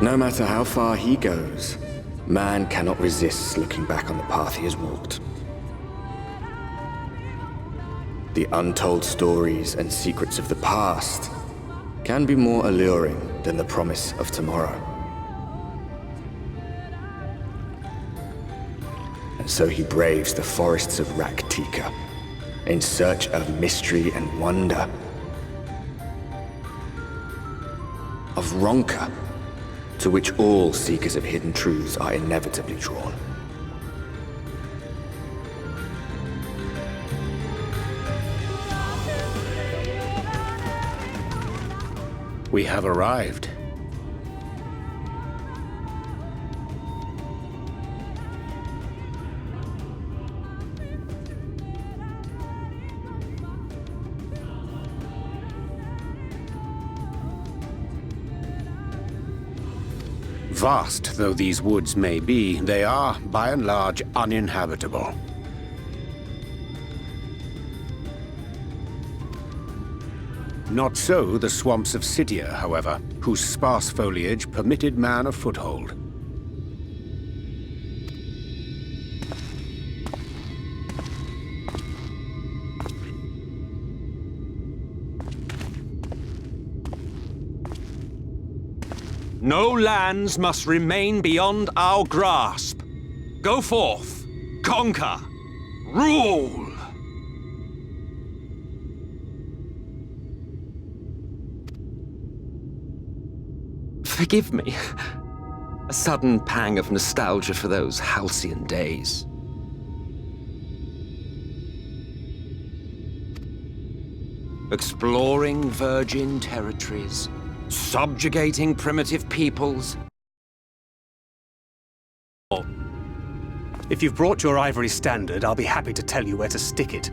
No matter how far he goes, man cannot resist looking back on the path he has walked. The untold stories and secrets of the past can be more alluring than the promise of tomorrow. And so he braves the forests of Raktika in search of mystery and wonder. Of Ronka, to which all seekers of hidden truths are inevitably drawn. We have arrived. Vast though these woods may be, they are, by and large, uninhabitable. Not so the swamps of Sidia, however, whose sparse foliage permitted man a foothold. No lands must remain beyond our grasp. Go forth, conquer, rule! Forgive me. A sudden pang of nostalgia for those halcyon days. Exploring virgin territories, subjugating primitive peoples. If you've brought your ivory standard, I'll be happy to tell you where to stick it.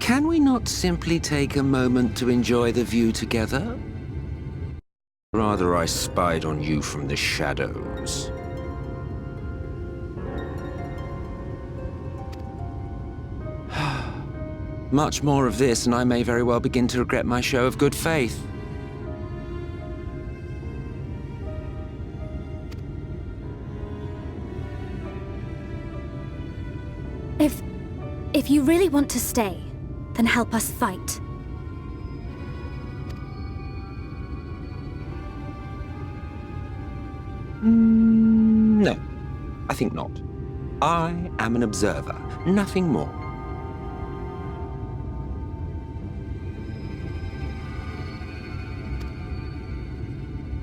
Can we not simply take a moment to enjoy the view together? Rather, I spied on you from the shadows. Much more of this, and I may very well begin to regret my show of good faith. If you really want to stay, then help us fight. No, I think not. I am an observer, nothing more.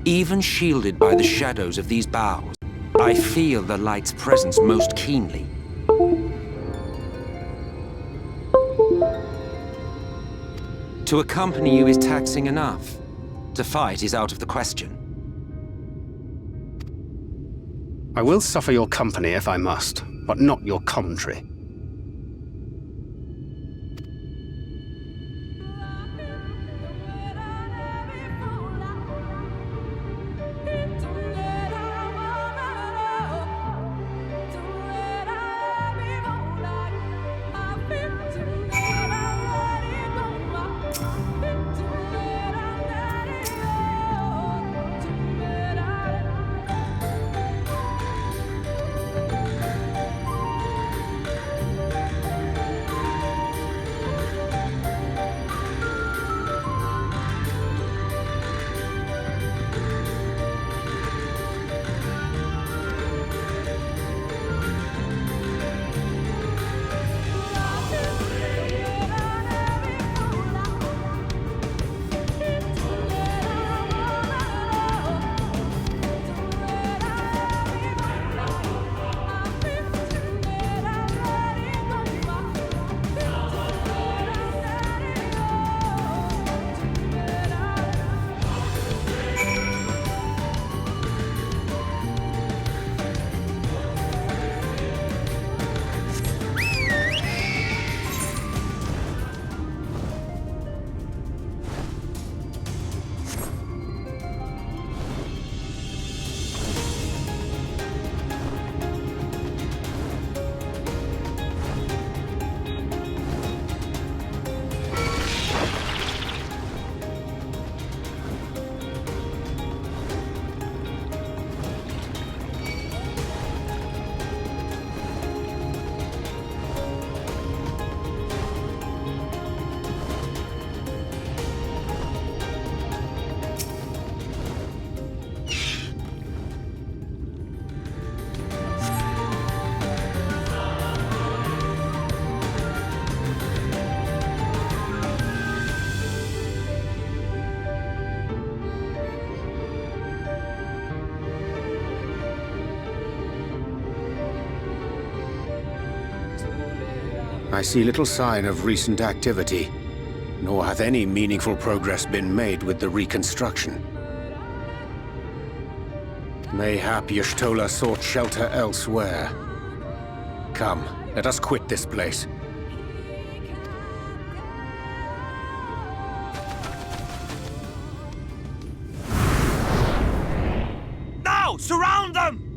Even shielded by the shadows of these boughs, I feel the light's presence most keenly. To accompany you is taxing enough. To fight is out of the question. I will suffer your company if I must, but not your commentary. I see little sign of recent activity, nor hath any meaningful progress been made with the reconstruction. Mayhap Y'shtola sought shelter elsewhere. Come, let us quit this place. Now! Surround them!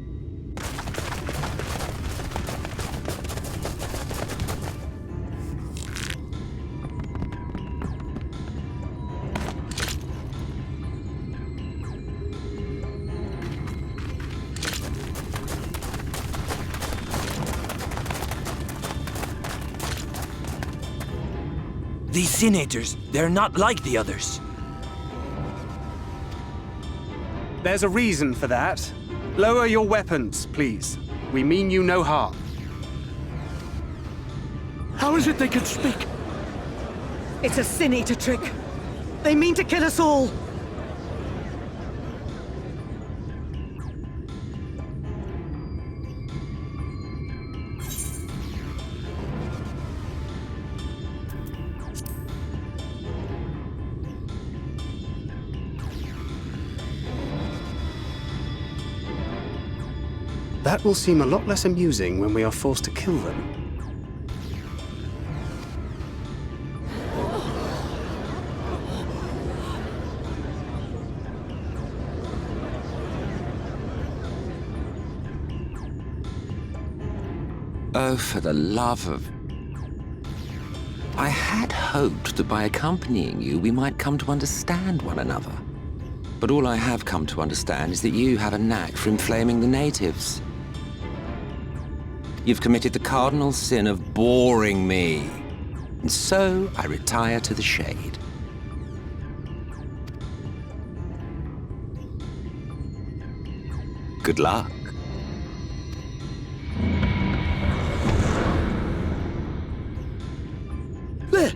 These senators, they're not like the others. There's a reason for that. Lower your weapons, please. We mean you no harm. How is it they can speak? It's a Sin Eater trick. They mean to kill us all. That will seem a lot less amusing when we are forced to kill them. Oh, for the love of... I had hoped that by accompanying you, we might come to understand one another. But all I have come to understand is that you have a knack for inflaming the natives. You've committed the cardinal sin of boring me. And so I retire to the shade. Good luck. There!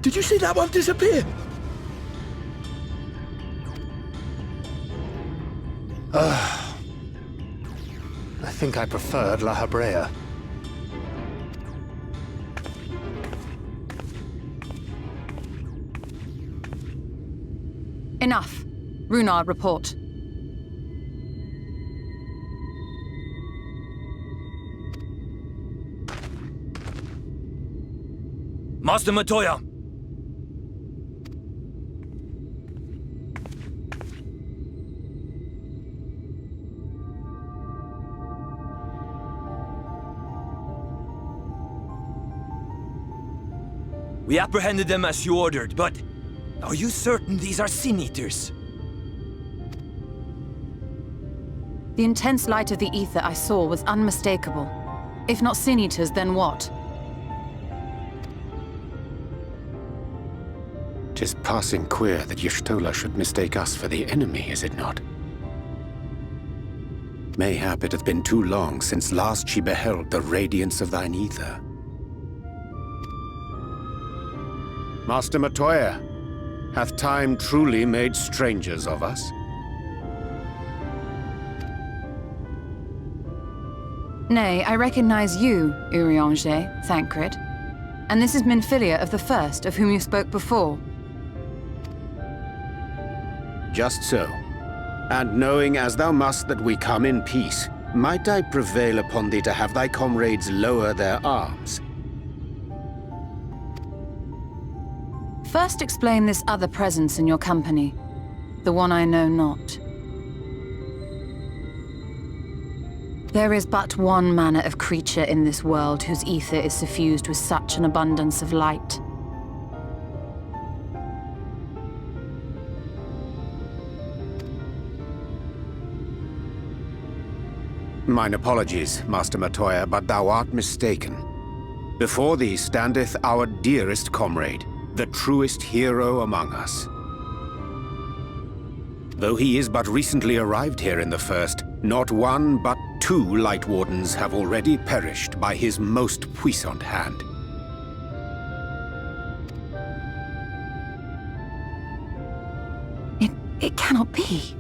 Did you see that one disappear? I think I preferred La Habrea. Enough. Runard, report. Master Matoya! We apprehended them as you ordered, but are you certain these are Sin Eaters? The intense light of the ether I saw was unmistakable. If not Sin Eaters, then what? 'Tis passing queer that Y'shtola should mistake us for the enemy, is it not? Mayhap it hath been too long since last she beheld the radiance of thine ether. Master Matoya, hath time truly made strangers of us? Nay, I recognize you, Urianger, Thancred. And this is Minfilia of the First, of whom you spoke before. Just so. And knowing as thou must that we come in peace, might I prevail upon thee to have thy comrades lower their arms? First explain this other presence in your company. The one I know not. There is but one manner of creature in this world whose ether is suffused with such an abundance of light. Mine apologies, Master Matoya, but thou art mistaken. Before thee standeth our dearest comrade, the truest hero among us. Though he is but recently arrived here in the First, not one but 2 Light Wardens have already perished by his most puissant hand. It cannot be.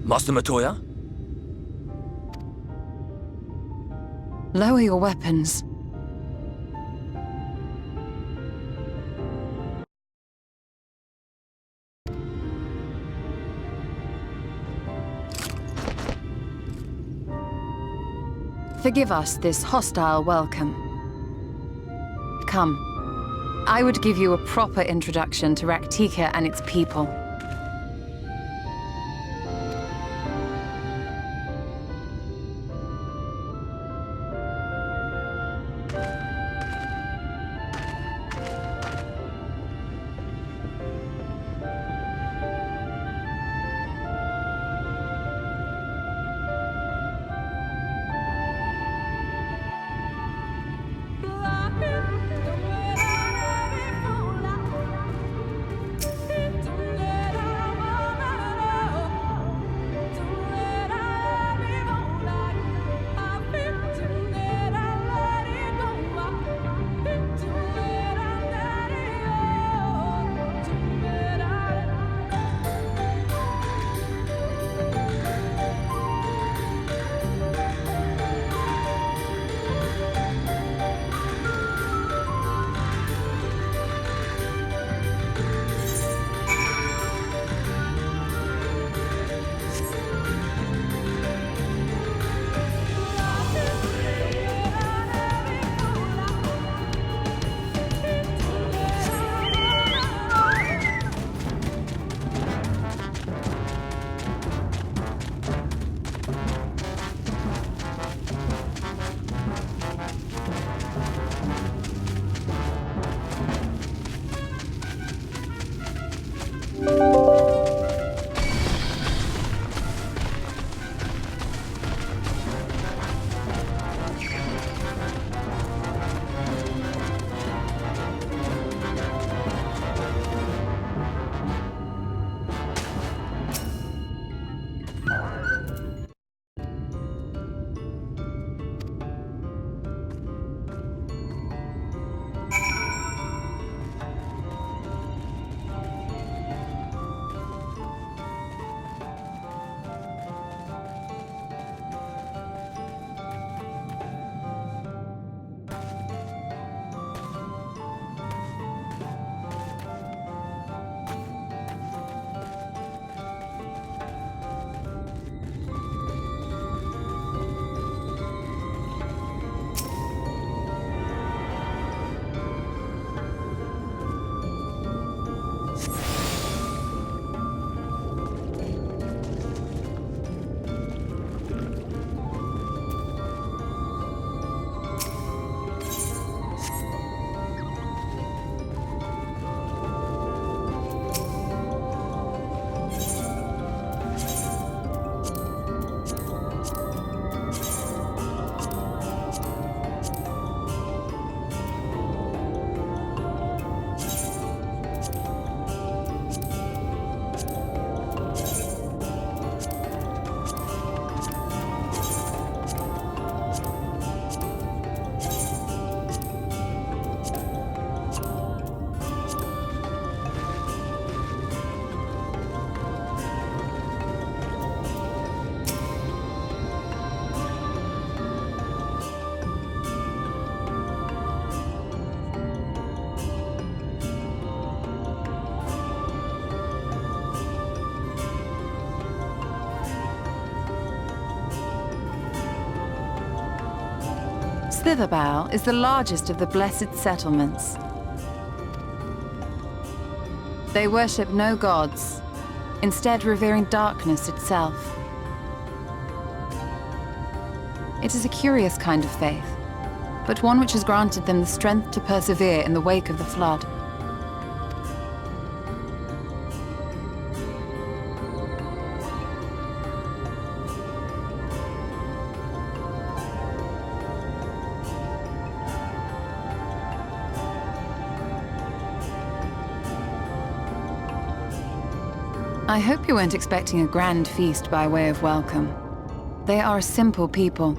Master Matoya? Lower your weapons. Forgive us this hostile welcome. Come. I would give you a proper introduction to Raktika and its people. Thitherbow is the largest of the blessed settlements. They worship no gods, instead revering darkness itself. It is a curious kind of faith, but one which has granted them the strength to persevere in the wake of the flood. I hope you weren't expecting a grand feast by way of welcome. They are a simple people.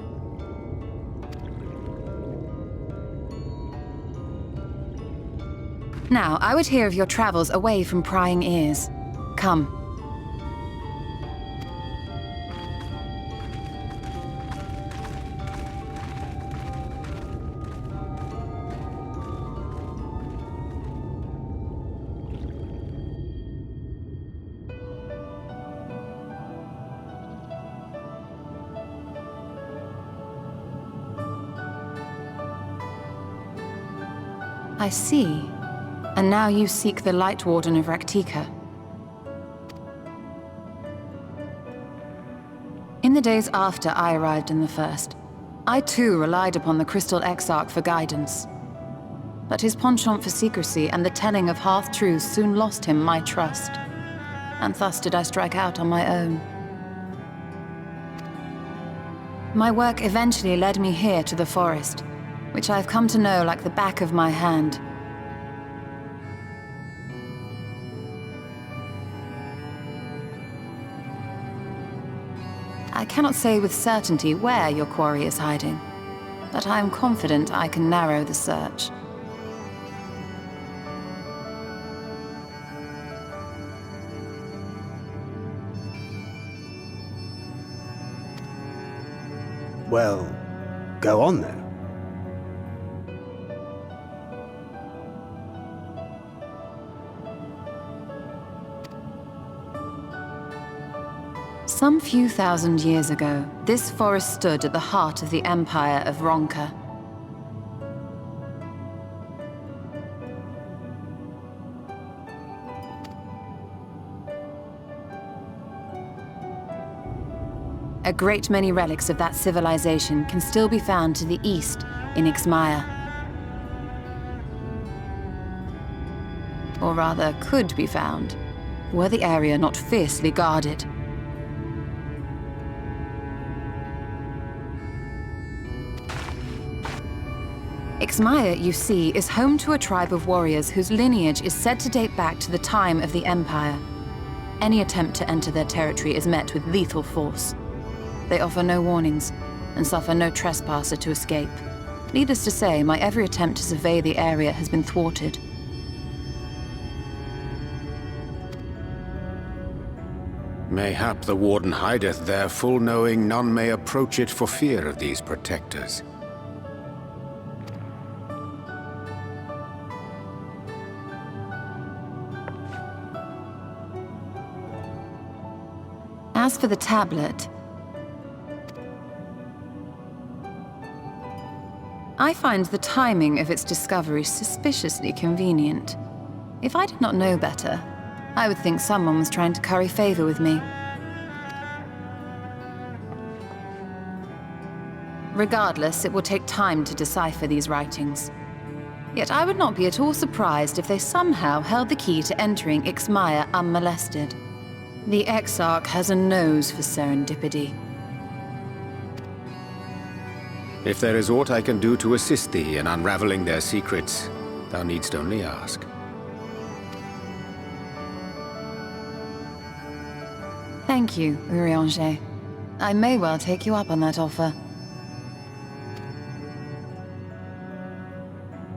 Now, I would hear of your travels away from prying ears. Come. I see. And now you seek the Light Warden of Raktika. In the days after I arrived in the First, I too relied upon the Crystal Exarch for guidance. But his penchant for secrecy and the telling of half-truths soon lost him my trust. And thus did I strike out on my own. My work eventually led me here to the forest, which I've come to know like the back of my hand. I cannot say with certainty where your quarry is hiding, but I am confident I can narrow the search. Well, go on then. Some few thousand years ago, this forest stood at the heart of the Empire of Ronka. A great many relics of that civilization can still be found to the east in XIV. Or rather, could be found, were the area not fiercely guarded. XIV, you see, is home to a tribe of warriors whose lineage is said to date back to the time of the Empire. Any attempt to enter their territory is met with lethal force. They offer no warnings, and suffer no trespasser to escape. Needless to say, my every attempt to survey the area has been thwarted. Mayhap the Warden hideth there, full knowing none may approach it for fear of these protectors. As for the tablet, I find the timing of its discovery suspiciously convenient. If I did not know better, I would think someone was trying to curry favor with me. Regardless, it will take time to decipher these writings. Yet I would not be at all surprised if they somehow held the key to entering XIV unmolested. The Exarch has a nose for serendipity. If there is aught I can do to assist thee in unraveling their secrets, thou needst only ask. Thank you, Urianger. I may well take you up on that offer.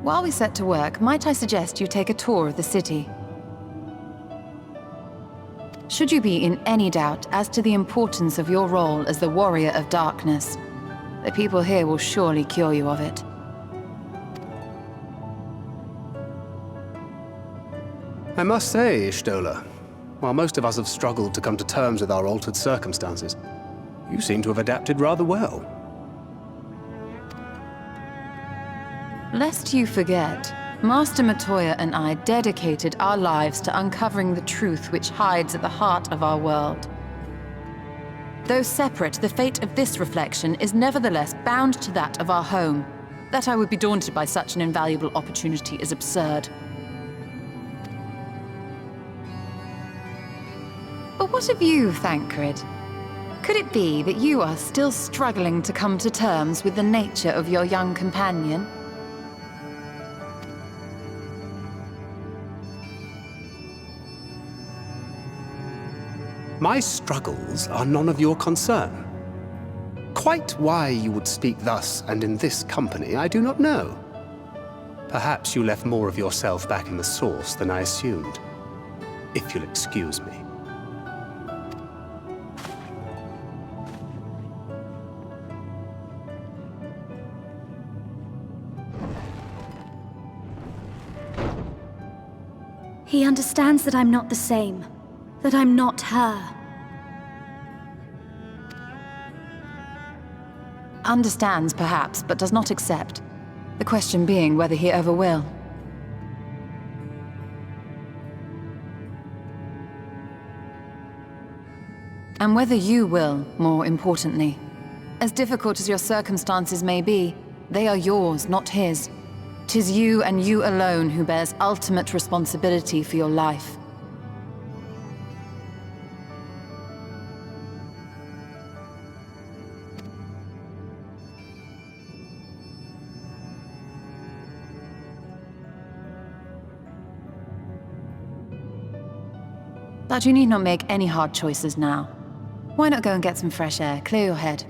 While we set to work, might I suggest you take a tour of the city? Should you be in any doubt as to the importance of your role as the Warrior of Darkness, the people here will surely cure you of it. I must say, Ishtola, while most of us have struggled to come to terms with our altered circumstances, you seem to have adapted rather well. Lest you forget, Master Matoya and I dedicated our lives to uncovering the truth which hides at the heart of our world. Though separate, the fate of this reflection is nevertheless bound to that of our home. That I would be daunted by such an invaluable opportunity is absurd. But what of you, Thancred? Could it be that you are still struggling to come to terms with the nature of your young companion? My struggles are none of your concern. Quite why you would speak thus and in this company, I do not know. Perhaps you left more of yourself back in the source than I assumed. If you'll excuse me. He understands that I'm not the same. That I'm not her. Understands, perhaps, but does not accept. The question being whether he ever will. And whether you will, more importantly. As difficult as your circumstances may be, they are yours, not his. 'Tis you and you alone who bears ultimate responsibility for your life. But you need not make any hard choices now. Why not go and get some fresh air, clear your head?